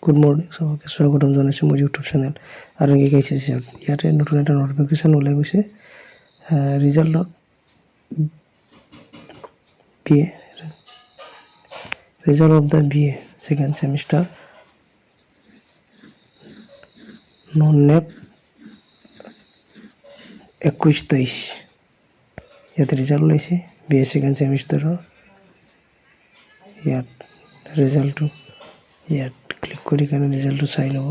Good morning সবকে স্বাগতম জনাইছোঁ মোৰ ইউটিউব চেনেল আৰংগী কেচিছত। ইয়াতে নতুন এটা নটিফিকেশ্যন ওলাই গৈছে ৰিজাল্টত BA result of the BA second semester non NEP 21-23 ইয়াতে ৰিজাল্ট ওলাইছে BA সেকেন্ড সেমিস্টাৰৰ। ইয়াত ৰিজাল্টটো ইয়াত ক্লিক কৰি কেনে ৰিজাল্টটো চাই ল'ব।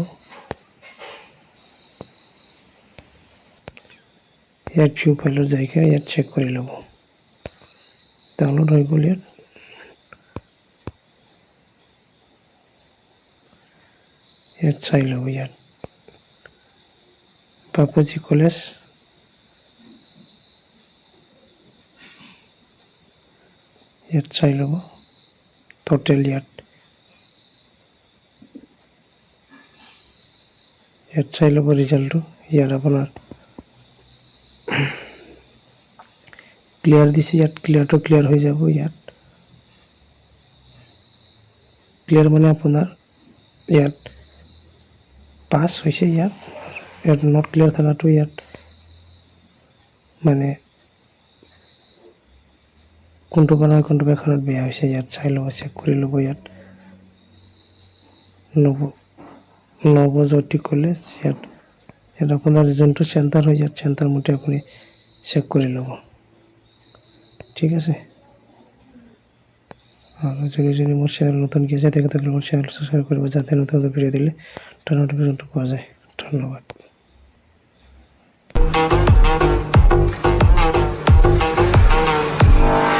ইয়াত ভিউ ফাইলত যাই কেনে ইয়াত চেক কৰি ল'ব। ডাউনলোড হৈ গ'ল। ইয়াত চাই ল'ব। ইয়াত বাপুজি কলেজ ইয়াত চাই ল'ব টোটেল। ইয়াত চাই ল'ব ৰিজাল্টটো। ইয়াত আপোনাৰ ক্লিয়াৰ দিছে, ইয়াত ক্লিয়াৰটো ক্লিয়াৰ হৈ যাব। ইয়াত ক্লিয়াৰ মানে আপোনাৰ ইয়াত পাছ হৈছে। ইয়াত নট ক্লিয়াৰ থকাটো ইয়াত মানে কোনটো বানাৰ কোনটো এখনত বেয়া হৈছে ইয়াত চাই ল'ব, চেক কৰি ল'ব। ইয়াত নৱজ্যোতি কলেজ ইয়াত আপোনাৰ যোনটো চেণ্টাৰ হয় ইয়াত চেণ্টাৰ মতে আপুনি চেক কৰি ল'ব। ঠিক আছে। আৰু যদি মোৰ চেনেল নতুনকৈ আছে তেখেতসকলে মোৰ চেনেল ছাবস্ক্ৰাইব কৰিব যাতে নতুন ভিডিঅ' দিলে তাৰ নটিফিকেশ্যনটো পোৱা যায়। ধন্যবাদ।